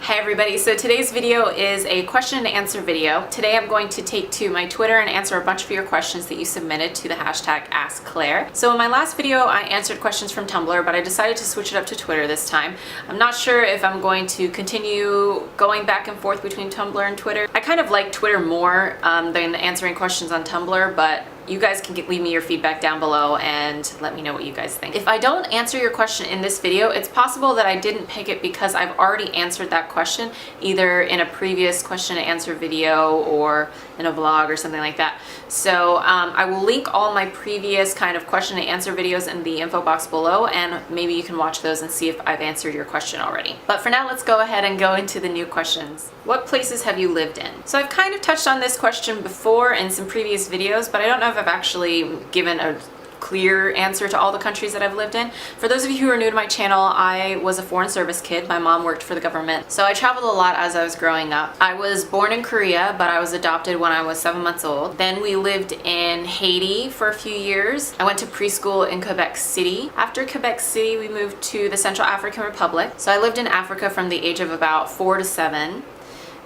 Hi everybody, so today's video is a question and answer video. Today I'm going to take to my Twitter and answer a bunch of your questions that you submitted to the hashtag AskClaire. So in my last video I answered questions from Tumblr, but I decided to switch it up to Twitter this time. I'm not sure if I'm going to continue going back and forth between Tumblr and Twitter. I kind of like Twitter more than answering questions on Tumblr, but you guys can leave me your feedback down below and let me know what you guys think. If I don't answer your question in this video, it's possible that I didn't pick it because I've already answered that question either in a previous question and answer video or in a vlog or something like that. So I will link all my previous kind of question and answer videos in the info box below, and maybe you can watch those and see if I've answered your question already. But for now, let's go ahead and go into the new questions. What places have you lived in? So I've kind of touched on this question before in some previous videos, but I don't know if I've actually given a clear answer to all the countries that I've lived in. For those of you who are new to my channel, I was a foreign service kid. My mom worked for the government, so I traveled a lot as I was growing up. I was born in Korea, but I was adopted when I was 7 months old. Then we lived in Haiti for a few years. I went to preschool in Quebec City. After Quebec City, we moved to the Central African Republic. So I lived in Africa from the age of about 4 to 7.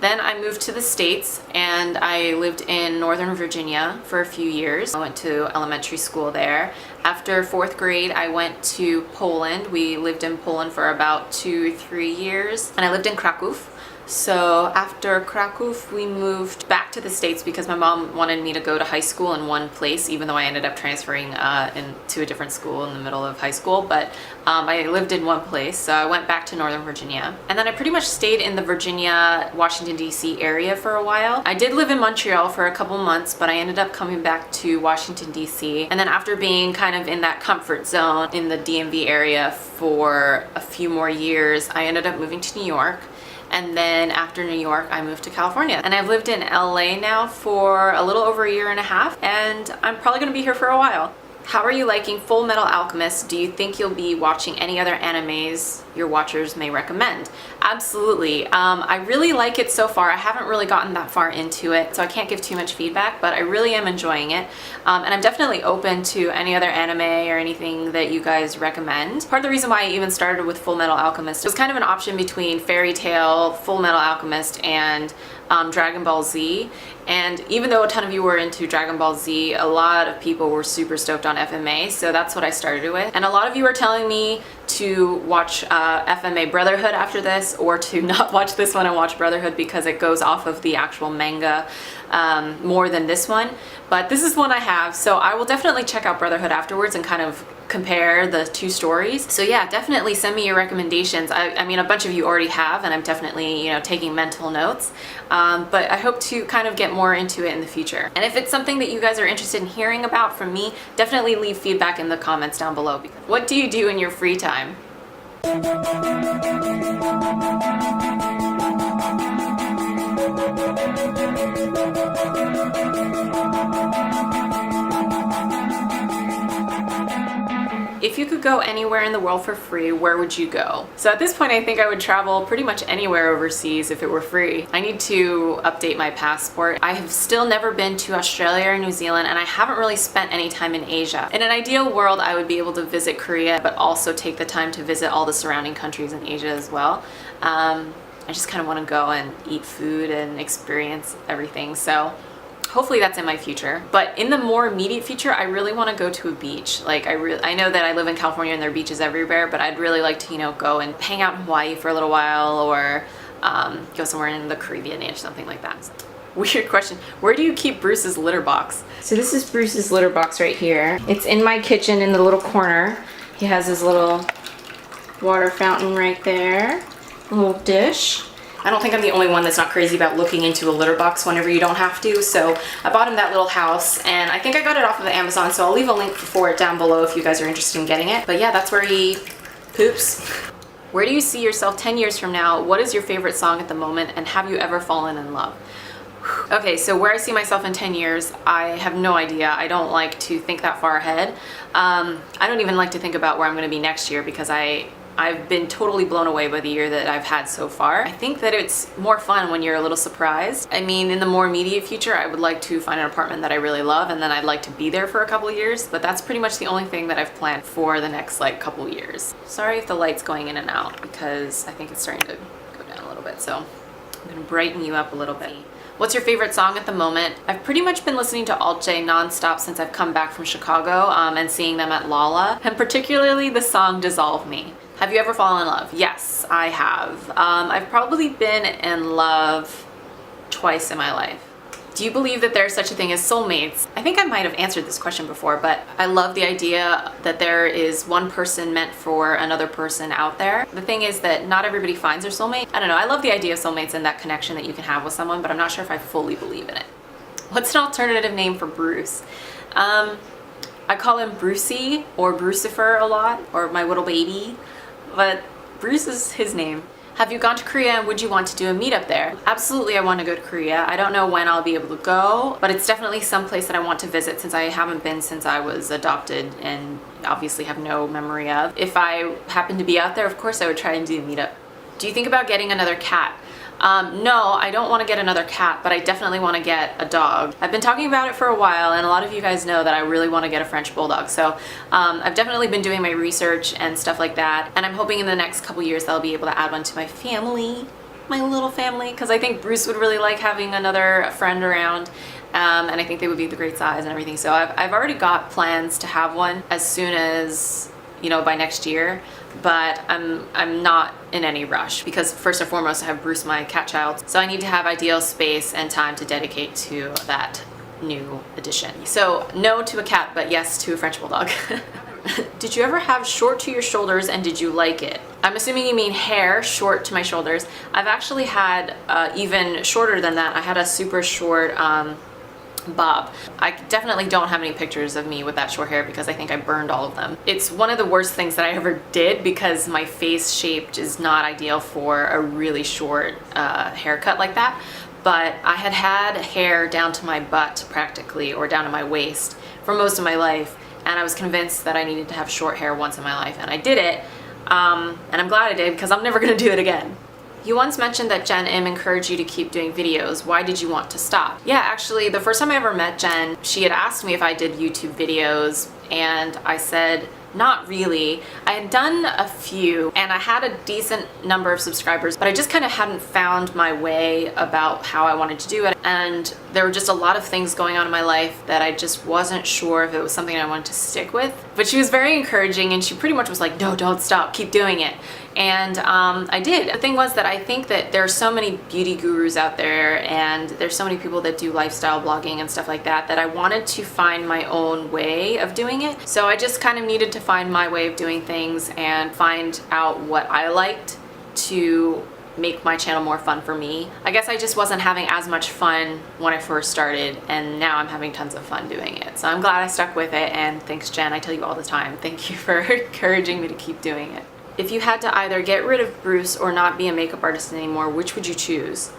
Then I moved to the States and I lived in Northern Virginia for a few years. I went to elementary school there. After 4th grade, I went to Poland. We lived in Poland for about 2-3 years, and I lived in Kraków. So after Kraków, we moved back to the States because my mom wanted me to go to high school in one place, even though I ended up transferring to a different school in the middle of high school. But I lived in one place, so I went back to Northern Virginia. And then I pretty much stayed in the Virginia, Washington, D.C. area for a while. I did live in Montreal for a couple months, but I ended up coming back to Washington, D.C. And then after being kind of in that comfort zone in the DMV area for a few more years, I ended up moving to New York. And then after New York, I moved to California. And I've lived in LA now for a little over a year and a half, and I'm probably gonna be here for a while. How are you liking Full Metal Alchemist? Do you think you'll be watching any other animes your watchers may recommend? Absolutely. I really like it so far. I haven't really gotten that far into it, so I can't give too much feedback, but I really am enjoying it. And I'm definitely open to any other anime or anything that you guys recommend. Part of the reason why I even started with Full Metal Alchemist was kind of an option between Fairy Tail, Full Metal Alchemist, and Dragon Ball Z. And even though a ton of you were into Dragon Ball Z, a lot of people were super stoked on FMA, so that's what I started with. And a lot of you are telling me to watch FMA Brotherhood after this, or to not watch this one and watch Brotherhood because it goes off of the actual manga more than this one. But this is one I have, so I will definitely check out Brotherhood afterwards and kind of compare the two stories. So yeah, definitely send me your recommendations. I mean, a bunch of you already have, and I'm definitely, you know, taking mental notes. But I hope to kind of get more into it in the future. And if it's something that you guys are interested in hearing about from me, definitely leave feedback in the comments down below. What do you do in your free time? If you could go anywhere in the world for free, where would you go? So at this point, I think I would travel pretty much anywhere overseas if it were free. I need to update my passport. I have still never been to Australia or New Zealand, and I haven't really spent any time in Asia. In an ideal world, I would be able to visit Korea, but also take the time to visit all the surrounding countries in Asia as well. I just kind of want to go and eat food and experience everything. So hopefully that's in my future. But in the more immediate future, I really want to go to a beach. Like I know that I live in California and there are beaches everywhere, but I'd really like to, you know, go and hang out in Hawaii for a little while, or go somewhere in the Caribbean or something like that. Weird question. Where do you keep Bruce's litter box? So this is Bruce's litter box right here. It's in my kitchen in the little corner. He has his little water fountain right there, a little dish. I don't think I'm the only one that's not crazy about looking into a litter box whenever you don't have to, so I bought him that little house, and I think I got it off of Amazon, so I'll leave a link for it down below if you guys are interested in getting it. But yeah, that's where he poops. Where do you see yourself 10 years from now? What is your favorite song at the moment, and have you ever fallen in love? Okay, so where I see myself in 10 years, I have no idea. I don't like to think that far ahead. I don't even like to think about where I'm going to be next year because I've been totally blown away by the year that I've had so far. I think that it's more fun when you're a little surprised. I mean, in the more immediate future, I would like to find an apartment that I really love, and then I'd like to be there for a couple years, but that's pretty much the only thing that I've planned for the next couple years. Sorry if the light's going in and out because I think it's starting to go down a little bit. lot, so I'm gonna brighten you up a little bit. What's your favorite song at the moment? I've pretty much been listening to Alt J nonstop since I've come back from Chicago and seeing them at Lolla, and particularly the song Dissolve Me. Have you ever fallen in love? Yes, I have. I've probably been in love twice in my life. Do you believe that there's such a thing as soulmates? I think I might have answered this question before, but I love the idea that there is one person meant for another person out there. The thing is that not everybody finds their soulmate. I don't know, I love the idea of soulmates and that connection that you can have with someone, but I'm not sure if I fully believe in it. What's an alternative name for Bruce? I call him Brucey or Brucifer a lot, or my little baby, but Bruce is his name. Have you gone to Korea and would you want to do a meetup there? Absolutely, I want to go to Korea. I don't know when I'll be able to go, but it's definitely some place that I want to visit since I haven't been since I was adopted and obviously have no memory of. If I happen to be out there, of course I would try and do a meetup. Do you think about getting another cat? No, I don't want to get another cat, but I definitely want to get a dog. I've been talking about it for a while, and a lot of you guys know that I really want to get a French bulldog. So I've definitely been doing my research and stuff like that, and I'm hoping in the next couple years I'll be able to add one to my family, my little family, because I think Bruce would really like having another friend around. And I think they would be the great size and everything. So I've already got plans to have one as soon as, you know, by next year. But I'm not in any rush because first and foremost I have Bruce, my cat child, so I need to have ideal space and time to dedicate to that new addition. So no to a cat, but yes to a French bulldog. Did you ever have short to your shoulders and did you like it? I'm assuming you mean hair short to my shoulders. I've actually had even shorter than that. I had a super short bob. I definitely don't have any pictures of me with that short hair because I think I burned all of them. It's one of the worst things that I ever did because my face shape is not ideal for a really short haircut like that. But I had had hair down to my butt practically, or down to my waist, for most of my life, and I was convinced that I needed to have short hair once in my life, and I did it, and I'm glad I did because I'm never gonna do it again. You once mentioned that Jen Im encouraged you to keep doing videos. Why did you want to stop? Yeah, actually, the first time I ever met Jen, she had asked me if I did YouTube videos, and I said, not really. I had done a few and I had a decent number of subscribers, but I just kind of hadn't found my way about how I wanted to do it. And there were just a lot of things going on in my life that I just wasn't sure if it was something I wanted to stick with. But she was very encouraging and she pretty much was like, no, don't stop, keep doing it. And I did. The thing was that I think that there are so many beauty gurus out there and there's so many people that do lifestyle blogging and stuff like that, that I wanted to find my own way of doing it. So I just kind of needed to find my way of doing things and find out what I liked to make my channel more fun for me. I guess I just wasn't having as much fun when I first started, and now I'm having tons of fun doing it. So I'm glad I stuck with it, and thanks Jen, I tell you all the time, thank you for encouraging me to keep doing it. If you had to either get rid of Bruce or not be a makeup artist anymore, which would you choose?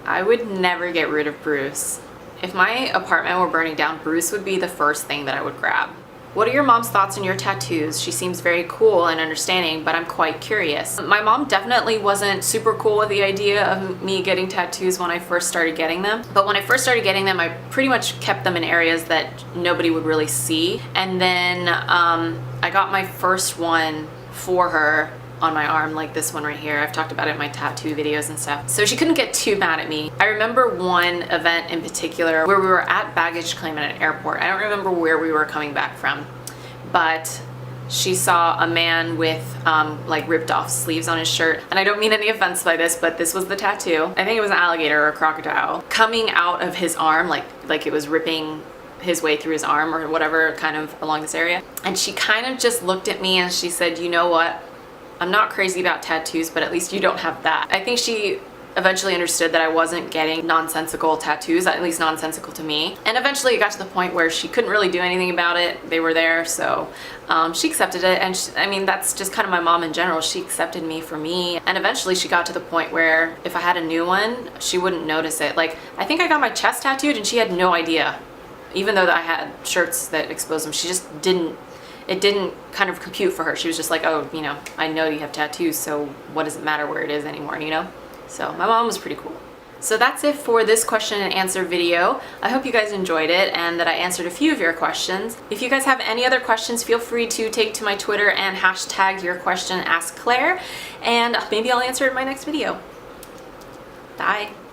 I would never get rid of Bruce. If my apartment were burning down, Bruce would be the first thing that I would grab. What are your mom's thoughts on your tattoos? She seems very cool and understanding, but I'm quite curious. My mom definitely wasn't super cool with the idea of me getting tattoos when I first started getting them. But when I first started getting them, I pretty much kept them in areas that nobody would really see. And then I got my first one for her on my arm, like this one right here. I've talked about it in my tattoo videos and stuff. So she couldn't get too mad at me. I remember one event in particular where we were at baggage claim at an airport. I don't remember where we were coming back from, but she saw a man with like ripped off sleeves on his shirt. And I don't mean any offense by this, but this was the tattoo. I think it was an alligator or a crocodile coming out of his arm, like it was ripping his way through his arm or whatever, kind of along this area. And she kind of just looked at me and she said, you know what? I'm not crazy about tattoos, but at least you don't have that. I think she eventually understood that I wasn't getting nonsensical tattoos, at least nonsensical to me. And eventually it got to the point where she couldn't really do anything about it. They were there, so she accepted it. And I mean, that's just kind of my mom in general. She accepted me for me. And eventually she got to the point where if I had a new one, she wouldn't notice it. Like, I think I got my chest tattooed and she had no idea. Even though I had shirts that exposed them, she just didn't, it didn't kind of compute for her. She was just like, oh, you know, I know you have tattoos, so what does it matter where it is anymore, you know? So my mom was pretty cool. So that's it for this question and answer video. I hope you guys enjoyed it and that I answered a few of your questions. If you guys have any other questions, feel free to take to my Twitter and hashtag your question, Ask Claire, and maybe I'll answer it in my next video. Bye.